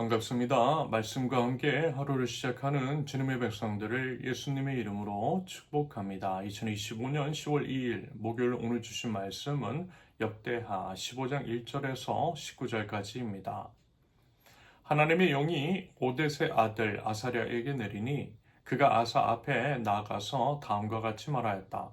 반갑습니다. 말씀과 함께 하루를 시작하는 주님의 백성들을 예수님의 이름으로 축복합니다. 2025년 10월 2일 목요일 오늘 주신 말씀은 역대하 15장 1절에서 19절까지입니다. 하나님의 영이 오뎃의 아들 아사랴에게 내리니 그가 아사 앞에 나아가서 다음과 같이 말하였다.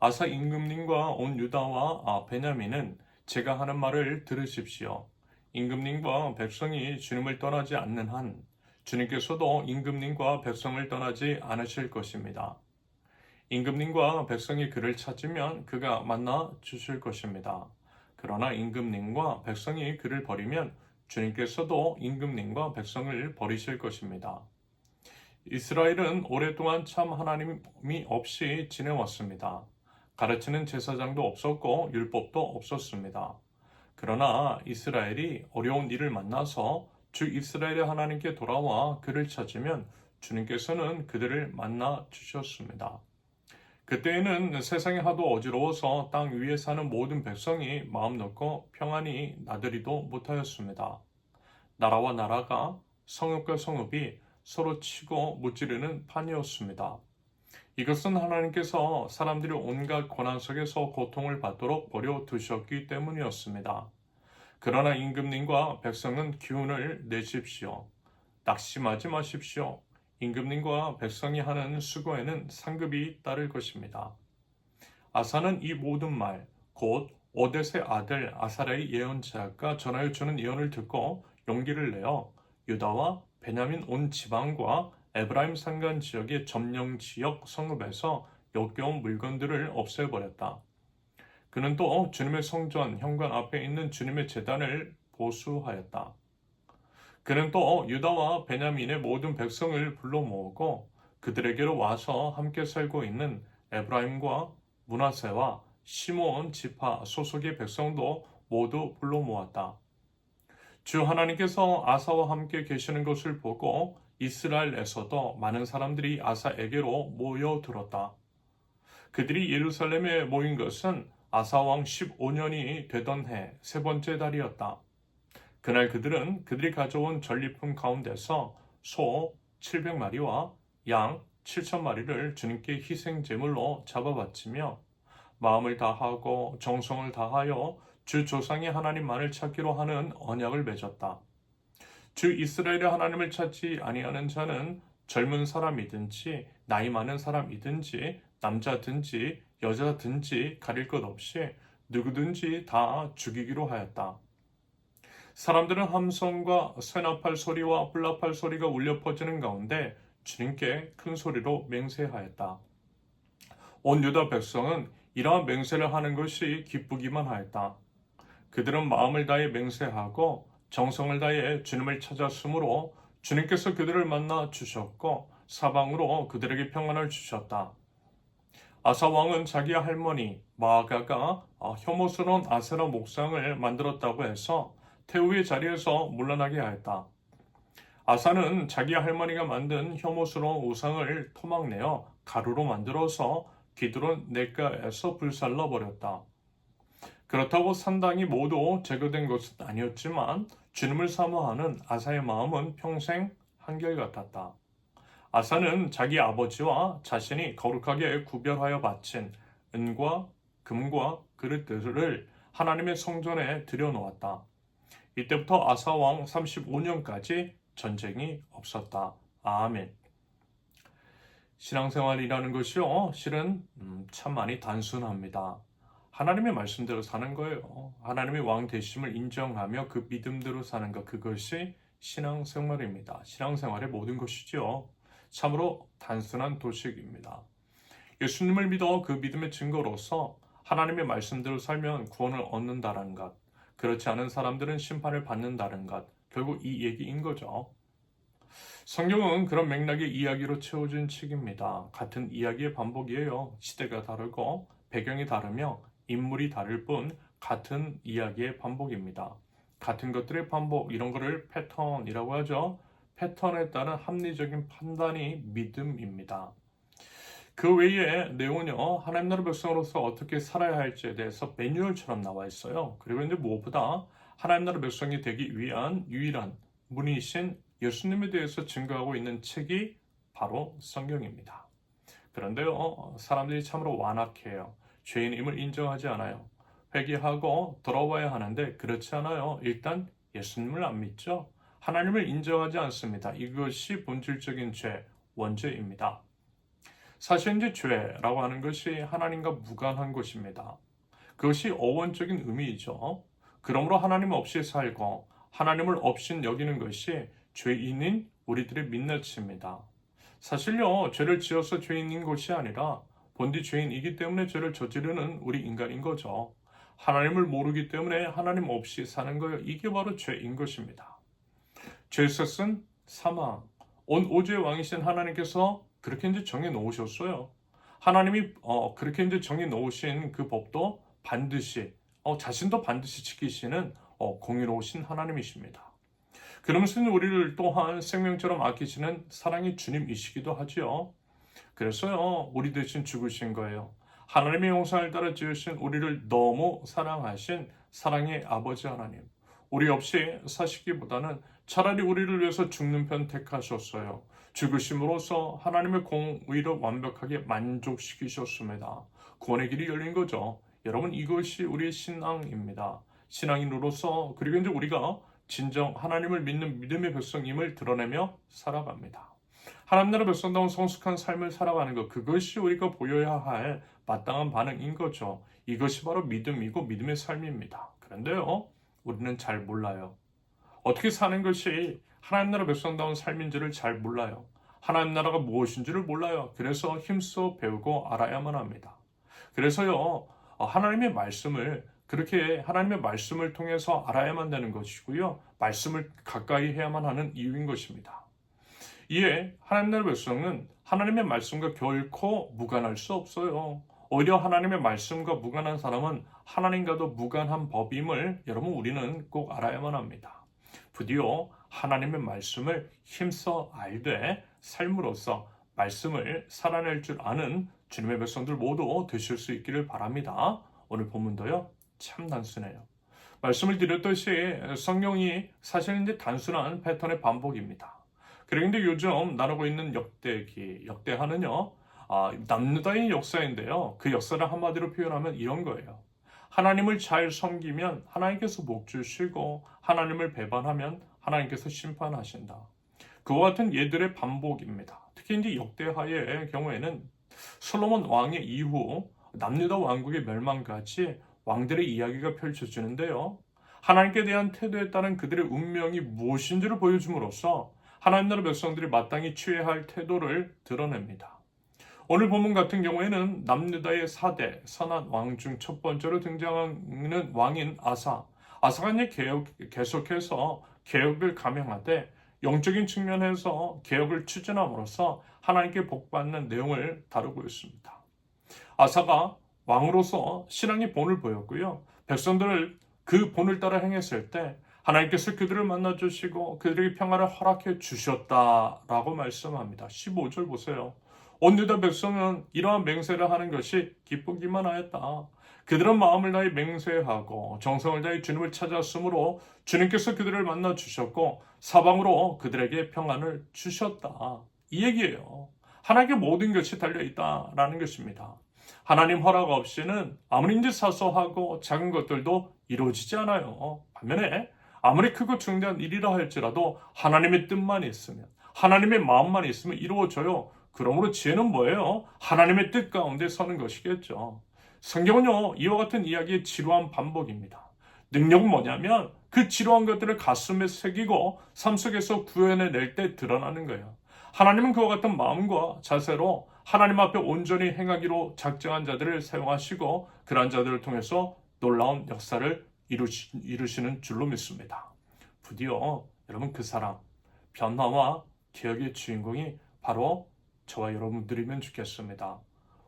아사 임금님과 온 유다와 베냐민은 제가 하는 말을 들으십시오. 임금님과 백성이 주님을 떠나지 않는 한 주님께서도 임금님과 백성을 떠나지 않으실 것입니다. 임금님과 백성이 그를 찾으면 그가 만나 주실 것입니다. 그러나 임금님과 백성이 그를 버리면 주님께서도 임금님과 백성을 버리실 것입니다. 이스라엘은 오랫동안 참 하나님이 없이 지내왔습니다. 가르치는 제사장도 없었고 율법도 없었습니다. 그러나 이스라엘이 어려운 일을 만나서 주 이스라엘의 하나님께 돌아와 그를 찾으면 주님께서는 그들을 만나 주셨습니다. 그때에는 세상이 하도 어지러워서 땅 위에 사는 모든 백성이 마음 놓고 평안히 나들이도 못하였습니다. 나라와 나라가 성읍과 성읍이 서로 치고 무찌르는 판이었습니다. 이것은 하나님께서 사람들이 온갖 고난 속에서 고통을 받도록 버려두셨기 때문이었습니다. 그러나 임금님과 백성은 기운을 내십시오. 낙심하지 마십시오. 임금님과 백성이 하는 수고에는 상급이 따를 것입니다. 아사는 이 모든 말, 곧 오뎃의 아들 아사랴의 예언자가 전하여 주는 예언을 듣고 용기를 내어 유다와 베냐민 온 지방과 에브라임 산간 지역의 점령 지역 성읍에서 역겨운 물건들을 없애버렸다. 그는 또 주님의 성전 현관 앞에 있는 주님의 제단을 보수하였다. 그는 또 유다와 베냐민의 모든 백성을 불러 모으고 그들에게로 와서 함께 살고 있는 에브라임과 므낫세와 시므온 지파 소속의 백성도 모두 불러 모았다. 주 하나님께서 아사와 함께 계시는 것을 보고 이스라엘에서도 많은 사람들이 아사에게로 모여들었다. 그들이 예루살렘에 모인 것은 아사왕 15년이 되던 해 세 번째 달이었다. 그날 그들이 가져온 전리품 가운데서 소 700마리와 양 7,000마리를 주님께 희생제물로 잡아바치며 마음을 다하고 정성을 다하여 주 조상의 하나님만을 찾기로 하는 언약을 맺었다. 주 이스라엘의 하나님을 찾지 아니하는 자는 젊은 사람이든지 나이 많은 사람이든지 남자든지 여자든지 가릴 것 없이 누구든지 다 죽이기로 하였다. 사람들은 함성과 쇠나팔 소리와 뿔나팔 소리가 울려 퍼지는 가운데 주님께 큰 소리로 맹세하였다. 온 유다 백성은 이러한 맹세를 하는 것이 기쁘기만 하였다. 그들은 마음을 다해 맹세하고 정성을 다해 주님을 찾았으므로 주님께서 그들을 만나 주셨고 사방으로 그들에게 평안을 주셨다. 아사 왕은 자기 할머니 마아가가 혐오스러운 아세라 목상을 만들었다고 해서 태후의 자리에서 물러나게 하였다. 아사는 자기 할머니가 만든 혐오스러운 우상을 토막내어 가루로 만들어서 기드론 냇가에서 불살라 버렸다. 그렇다고 산당이 모두 제거된 것은 아니었지만 주님을 사모하는 아사의 마음은 평생 한결같았다. 아사는 자기 아버지와 자신이 거룩하게 구별하여 바친 은과 금과 그릇들을 하나님의 성전에 들여놓았다. 이때부터 아사 왕 35년까지 전쟁이 없었다. 아멘. 신앙생활이라는 것이요, 실은 참 많이 단순합니다. 하나님의 말씀대로 사는 거예요. 하나님의 왕 되심을 인정하며 그 믿음대로 사는 것, 그것이 신앙생활입니다. 신앙생활의 모든 것이죠. 참으로 단순한 도식입니다. 예수님을 믿어 그 믿음의 증거로서 하나님의 말씀대로 살면 구원을 얻는다는 것, 그렇지 않은 사람들은 심판을 받는다는 것, 결국 이 얘기인 거죠. 성경은 그런 맥락의 이야기로 채워진 책입니다. 같은 이야기의 반복이에요. 시대가 다르고 배경이 다르며 인물이 다를 뿐 같은 이야기의 반복입니다. 같은 것들의 반복, 이런 거를 패턴이라고 하죠. 패턴에 따른 합리적인 판단이 믿음입니다. 그 외에 내용은요, 하나님 나라 백성으로서 어떻게 살아야 할지에 대해서 매뉴얼처럼 나와 있어요. 그리고 이제 무엇보다 하나님 나라 백성이 되기 위한 유일한 분이신 예수님에 대해서 증거하고 있는 책이 바로 성경입니다. 그런데요, 사람들이 참으로 완악해요. 죄인임을 인정하지 않아요. 회개하고 돌아와야 하는데 그렇지 않아요. 일단 예수님을 안 믿죠. 하나님을 인정하지 않습니다. 이것이 본질적인 죄, 원죄입니다. 사실 이제 죄라고 하는 것이 하나님과 무관한 것입니다. 그것이 어원적인 의미이죠. 그러므로 하나님 없이 살고 하나님을 없인 여기는 것이 죄인인 우리들의 민낯입니다. 사실요, 죄를 지어서 죄인인 것이 아니라 본디 죄인이기 때문에 죄를 저지르는 우리 인간인 거죠. 하나님을 모르기 때문에 하나님 없이 사는 거예요. 이게 바로 죄인 것입니다. 죄셋은 사망. 온 우주의 왕이신 하나님께서 그렇게 이제 정해 놓으셨어요. 하나님이 그렇게 이제 정해 놓으신 그 법도 반드시 자신도 반드시 지키시는 공의로우신 하나님이십니다. 그러면서 우리를 또한 생명처럼 아끼시는 사랑의 주님이시기도 하지요. 그래서요, 우리 대신 죽으신 거예요. 하나님의 형상을 따라 지으신 우리를 너무 사랑하신 사랑의 아버지 하나님. 우리 없이 사시기보다는 차라리 우리를 위해서 죽는 편 택하셨어요. 죽으심으로써 하나님의 공의를 완벽하게 만족시키셨습니다. 구원의 길이 열린 거죠. 여러분, 이것이 우리의 신앙입니다. 신앙인으로서 그리고 이제 우리가 진정 하나님을 믿는 믿음의 백성임을 드러내며 살아갑니다. 하나님 나라 백성다운 성숙한 삶을 살아가는 것, 그것이 우리가 보여야 할 마땅한 반응인 거죠. 이것이 바로 믿음이고 믿음의 삶입니다. 그런데요, 우리는 잘 몰라요. 어떻게 사는 것이 하나님 나라 백성다운 삶인지를 잘 몰라요. 하나님 나라가 무엇인지를 몰라요. 그래서 힘써 배우고 알아야만 합니다. 그래서요, 하나님의 말씀을 그렇게 하나님의 말씀을 통해서 알아야만 되는 것이고요. 말씀을 가까이 해야만 하는 이유인 것입니다. 이에 하나님 나라 백성은 하나님의 말씀과 결코 무관할 수 없어요. 오히려 하나님의 말씀과 무관한 사람은 하나님과도 무관한 법임을 여러분 우리는 꼭 알아야만 합니다. 부디어 하나님의 말씀을 힘써 알되 삶으로써 말씀을 살아낼 줄 아는 주님의 백성들 모두 되실 수 있기를 바랍니다. 오늘 본문도요, 참 단순해요. 말씀을 드렸듯이 성경이 사실 이제 단순한 패턴의 반복입니다. 그런데 요즘 나누고 있는 역대하는요, 남유다의 역사인데요. 그 역사를 한마디로 표현하면 이런 거예요. 하나님을 잘 섬기면 하나님께서 복 주시고 하나님을 배반하면 하나님께서 심판하신다. 그와 같은 예들의 반복입니다. 특히 이제 역대하의 경우에는 솔로몬 왕의 이후 남유다 왕국의 멸망까지 왕들의 이야기가 펼쳐지는데요. 하나님께 대한 태도에 따른 그들의 운명이 무엇인지를 보여줌으로써 하나님 나라 백성들이 마땅히 취해야 할 태도를 드러냅니다. 오늘 본문 같은 경우에는 남유다의 4대 선한 왕 중 첫 번째로 등장하는 왕인 아사. 아사가 이제 계속해서 개혁을 감행하되 영적인 측면에서 개혁을 추진함으로써 하나님께 복받는 내용을 다루고 있습니다. 아사가 왕으로서 신앙의 본을 보였고요. 백성들을 그 본을 따라 행했을 때 하나님께서 그들을 만나주시고 그들에게 평화를 허락해 주셨다라고 말씀합니다. 15절 보세요. 온 유다 백성은 이러한 맹세를 하는 것이 기쁘기만 하였다. 그들은 마음을 다해 맹세하고 정성을 다해 주님을 찾았으므로 주님께서 그들을 만나 주셨고 사방으로 그들에게 평안을 주셨다. 이 얘기예요. 하나님께 모든 것이 달려있다라는 것입니다. 하나님 허락 없이는 아무리 이제 사소하고 작은 것들도 이루어지지 않아요. 반면에 아무리 크고 중대한 일이라 할지라도 하나님의 뜻만 있으면, 하나님의 마음만 있으면 이루어져요. 그러므로 지혜는 뭐예요? 하나님의 뜻 가운데 서는 것이겠죠. 성경은요, 이와 같은 이야기의 지루한 반복입니다. 능력은 뭐냐면 그 지루한 것들을 가슴에 새기고 삶 속에서 구현해낼 때 드러나는 거예요. 하나님은 그와 같은 마음과 자세로 하나님 앞에 온전히 행하기로 작정한 자들을 사용하시고 그러한 자들을 통해서 놀라운 역사를 이루시는 줄로 믿습니다. 부디어 여러분 그 사람, 변화와 개혁의 주인공이 바로 저와 여러분들이면 좋겠습니다.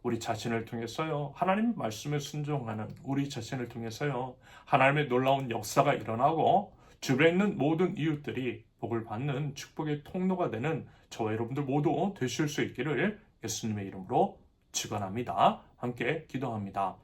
우리 자신을 통해서요, 하나님 말씀에 순종하는 우리 자신을 통해서요, 하나님의 놀라운 역사가 일어나고 주변에 있는 모든 이웃들이 복을 받는 축복의 통로가 되는 저와 여러분들 모두 되실 수 있기를 예수님의 이름으로 축원합니다. 함께 기도합니다.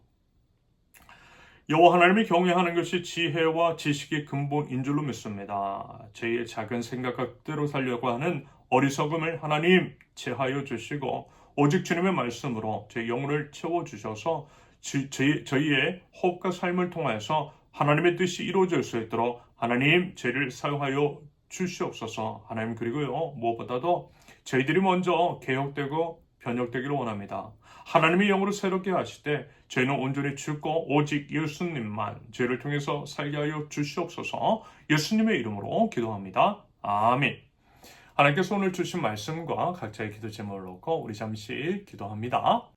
여호와 하나님을 경외하는 것이 지혜와 지식의 근본인 줄로 믿습니다. 저희의 작은 생각대로 살려고 하는 어리석음을 하나님 제하여 주시고 오직 주님의 말씀으로 제 영혼을 채워주셔서 저희의 호흡과 삶을 통해서 하나님의 뜻이 이루어질 수 있도록 하나님 저희를 사용하여 주시옵소서. 하나님 그리고요 무엇보다도 저희들이 먼저 개혁되고 변혁되기를 원합니다. 하나님의 영으로 새롭게 하실 때 저희는 온전히 죽고 오직 예수님만 저희를 통해서 살게 하여 주시옵소서. 예수님의 이름으로 기도합니다. 아멘. 하나님께서 오늘 주신 말씀과 각자의 기도 제목을 놓고 우리 잠시 기도합니다.